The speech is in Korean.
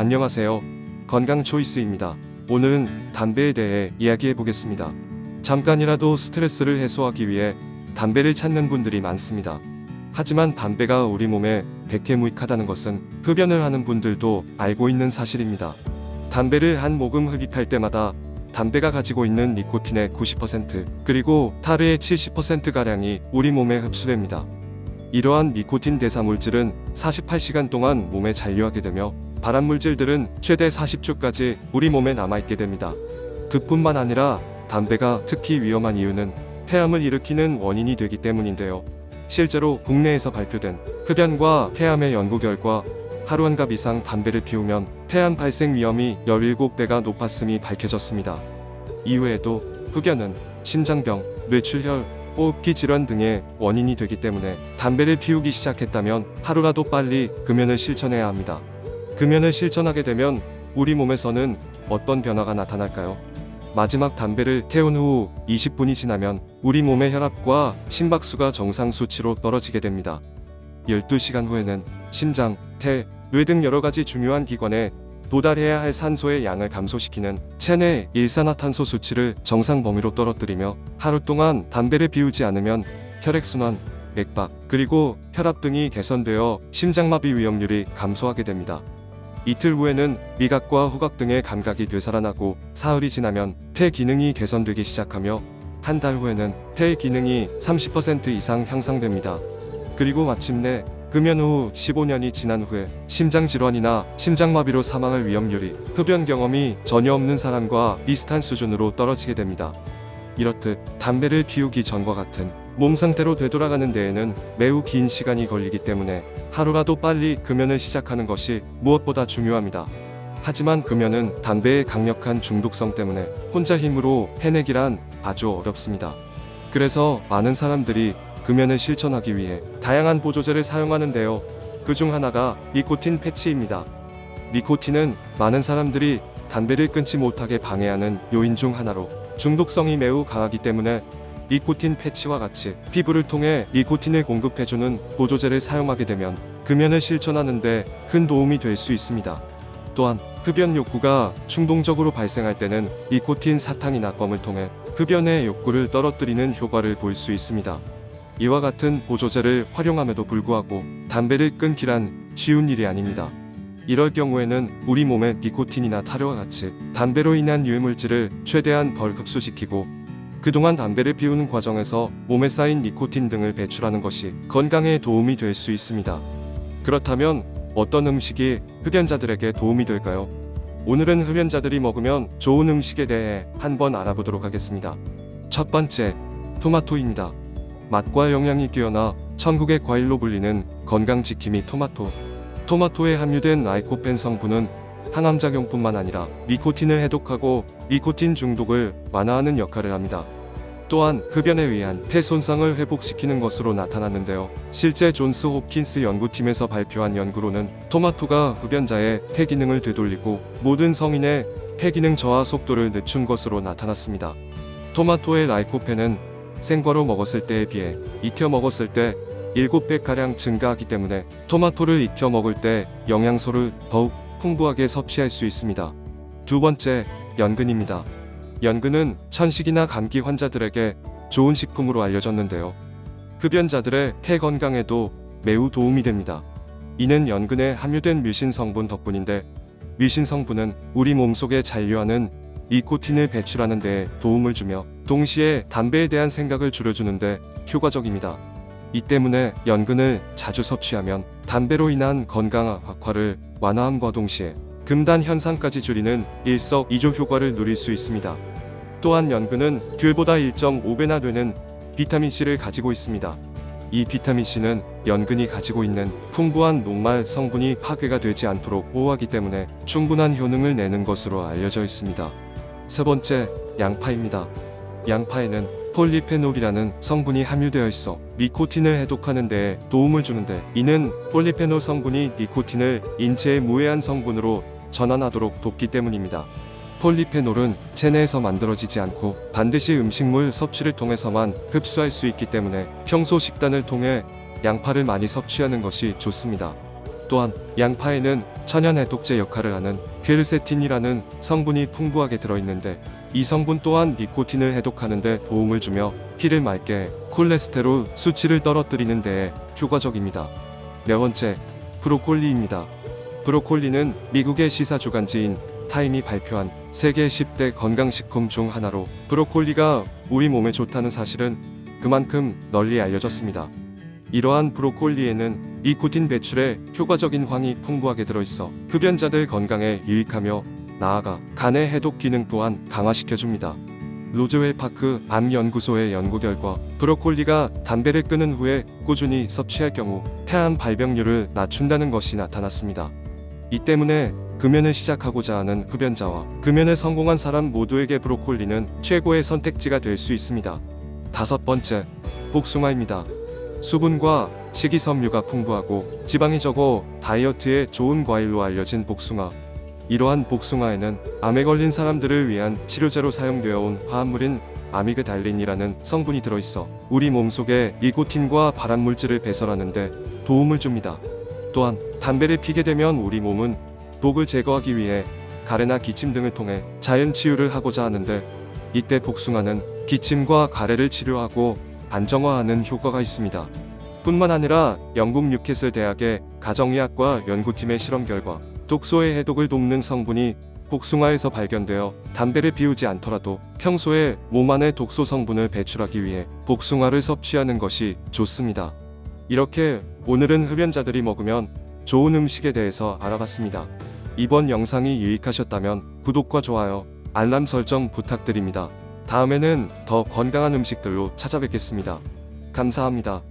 안녕하세요. 건강 초이스입니다. 오늘은 담배에 대해 이야기해 보겠습니다. 잠깐이라도 스트레스를 해소하기 위해 담배를 찾는 분들이 많습니다. 하지만 담배가 우리 몸에 백해무익하다는 것은 흡연을 하는 분들도 알고 있는 사실입니다. 담배를 한 모금 흡입할 때마다 담배가 가지고 있는 니코틴의 90% 그리고 타르의 70%가량이 우리 몸에 흡수됩니다. 이러한 니코틴 대사 물질은 48시간 동안 몸에 잔류하게 되며 발암 물질들은 최대 40주까지 우리 몸에 남아있게 됩니다. 그뿐만 아니라 담배가 특히 위험한 이유는 폐암을 일으키는 원인이 되기 때문인데요. 실제로 국내에서 발표된 흡연과 폐암의 연구 결과 하루 한 갑 이상 담배를 피우면 폐암 발생 위험이 17배가 높았음이 밝혀졌습니다. 이외에도 흡연은 심장병, 뇌출혈, 호흡기 질환 등의 원인이 되기 때문에 담배를 피우기 시작했다면 하루라도 빨리 금연을 실천해야 합니다. 금연을 실천하게 되면 우리 몸에서는 어떤 변화가 나타날까요? 마지막 담배를 태운 후 20분이 지나면 우리 몸의 혈압과 심박수가 정상 수치로 떨어지게 됩니다. 12시간 후에는 심장, 폐, 뇌 등 여러가지 중요한 기관에 도달해야 할 산소의 양을 감소시키는 체내 일산화탄소 수치를 정상 범위로 떨어뜨리며 하루 동안 담배를 피우지 않으면 혈액순환, 맥박, 그리고 혈압 등이 개선되어 심장마비 위험률이 감소하게 됩니다. 이틀 후에는 미각과 후각 등의 감각이 되살아나고 사흘이 지나면 폐 기능이 개선되기 시작하며 한 달 후에는 폐 기능이 30% 이상 향상됩니다. 그리고 마침내 금연 후 15년이 지난 후에 심장질환이나 심장마비로 사망할 위험률이 흡연 경험이 전혀 없는 사람과 비슷한 수준으로 떨어지게 됩니다. 이렇듯 담배를 피우기 전과 같은 몸 상태로 되돌아가는 데에는 매우 긴 시간이 걸리기 때문에 하루라도 빨리 금연을 시작하는 것이 무엇보다 중요합니다. 하지만 금연은 담배의 강력한 중독성 때문에 혼자 힘으로 해내기란 아주 어렵습니다. 그래서 많은 사람들이 금연을 실천하기 위해 다양한 보조제를 사용하는데요. 그중 하나가 니코틴 패치입니다. 니코틴은 많은 사람들이 담배를 끊지 못하게 방해하는 요인 중 하나로 중독성이 매우 강하기 때문에 니코틴 패치와 같이 피부를 통해 니코틴을 공급해주는 보조제를 사용하게 되면 금연을 실천하는 데 큰 도움이 될 수 있습니다. 또한 흡연 욕구가 충동적으로 발생할 때는 니코틴 사탕이나 껌을 통해 흡연의 욕구를 떨어뜨리는 효과를 볼 수 있습니다. 이와 같은 보조제를 활용함에도 불구하고 담배를 끊기란 쉬운 일이 아닙니다. 이럴 경우에는 우리 몸의 니코틴이나 타르와 같이 담배로 인한 유해물질을 최대한 덜 흡수시키고 그동안 담배를 피우는 과정에서 몸에 쌓인 니코틴 등을 배출하는 것이 건강에 도움이 될 수 있습니다. 그렇다면 어떤 음식이 흡연자들에게 도움이 될까요? 오늘은 흡연자들이 먹으면 좋은 음식에 대해 한번 알아보도록 하겠습니다. 첫 번째, 토마토입니다. 맛과 영양이 뛰어나 천국의 과일로 불리는 건강지킴이 토마토. 토마토에 함유된 라이코펜 성분은 항암작용뿐만 아니라 니코틴을 해독하고 니코틴 중독을 완화하는 역할을 합니다. 또한 흡연에 의한 폐 손상을 회복시키는 것으로 나타났는데요. 실제 존스 홉킨스 연구팀에서 발표한 연구로는 토마토가 흡연자의 폐 기능을 되돌리고 모든 성인의 폐 기능 저하 속도를 늦춘 것으로 나타났습니다. 토마토의 라이코펜은 생과로 먹었을 때에 비해 익혀 먹었을 때 7배가량 증가하기 때문에 토마토를 익혀 먹을 때 영양소를 더욱 풍부하게 섭취할 수 있습니다. 두 번째, 연근입니다. 연근은 천식이나 감기 환자들에게 좋은 식품으로 알려졌는데요. 흡연자들의 폐 건강에도 매우 도움이 됩니다. 이는 연근에 함유된 뮤신 성분 덕분인데 뮤신 성분은 우리 몸속에 잔류하는 니코틴을 배출하는 데 도움을 주며 동시에 담배에 대한 생각을 줄여주는데 효과적입니다. 이 때문에 연근을 자주 섭취하면 담배로 인한 건강 악화를 완화함과 동시에 금단 현상까지 줄이는 일석이조 효과를 누릴 수 있습니다. 또한 연근은 귤보다 1.5배나 되는 비타민C를 가지고 있습니다. 이 비타민C는 연근이 가지고 있는 풍부한 녹말 성분이 파괴가 되지 않도록 보호하기 때문에 충분한 효능을 내는 것으로 알려져 있습니다. 세 번째, 양파입니다. 양파에는 폴리페놀이라는 성분이 함유되어 있어 니코틴을 해독하는 데 도움을 주는데 이는 폴리페놀 성분이 니코틴을 인체의 무해한 성분으로 전환하도록 돕기 때문입니다. 폴리페놀은 체내에서 만들어지지 않고 반드시 음식물 섭취를 통해서만 흡수할 수 있기 때문에 평소 식단을 통해 양파를 많이 섭취하는 것이 좋습니다. 또한 양파에는 천연 해독제 역할을 하는 퀘르세틴이라는 성분이 풍부하게 들어있는데 이 성분 또한 니코틴을 해독하는 데 도움을 주며 피를 맑게 해 콜레스테롤 수치를 떨어뜨리는 데에 효과적입니다. 네 번째, 브로콜리입니다. 브로콜리는 미국의 시사주간지인 타임이 발표한 세계 10대 건강식품 중 하나로 브로콜리가 우리 몸에 좋다는 사실은 그만큼 널리 알려졌습니다. 이러한 브로콜리에는 니코틴 배출에 효과적인 황이 풍부하게 들어있어 흡연자들 건강에 유익하며 나아가 간의 해독 기능 또한 강화시켜줍니다. 로즈웰 파크 암연구소의 연구 결과 브로콜리가 담배를 끊은 후에 꾸준히 섭취할 경우 폐암 발병률을 낮춘다는 것이 나타났습니다. 이 때문에 금연을 시작하고자 하는 흡연자와 금연에 성공한 사람 모두에게 브로콜리는 최고의 선택지가 될 수 있습니다. 다섯 번째, 복숭아입니다. 수분과 식이섬유가 풍부하고 지방이 적어 다이어트에 좋은 과일로 알려진 복숭아. 이러한 복숭아에는 암에 걸린 사람들을 위한 치료제로 사용되어 온 화합물인 아미그달린이라는 성분이 들어있어 우리 몸속에 니코틴과 발암물질을 배설하는 데 도움을 줍니다. 또한 담배를 피게 되면 우리 몸은 독을 제거하기 위해 가래나 기침 등을 통해 자연 치유를 하고자 하는데 이때 복숭아는 기침과 가래를 치료하고 안정화하는 효과가 있습니다. 뿐만 아니라 영국 뉴캐슬 대학의 가정의학과 연구팀의 실험 결과 독소의 해독을 돕는 성분이 복숭아에서 발견되어 담배를 피우지 않더라도 평소에 몸 안에 독소 성분을 배출하기 위해 복숭아를 섭취하는 것이 좋습니다. 이렇게 오늘은 흡연자들이 먹으면 좋은 음식에 대해서 알아봤습니다. 이번 영상이 유익하셨다면 구독과 좋아요, 알람 설정 부탁드립니다. 다음에는 더 건강한 음식들로 찾아뵙겠습니다. 감사합니다.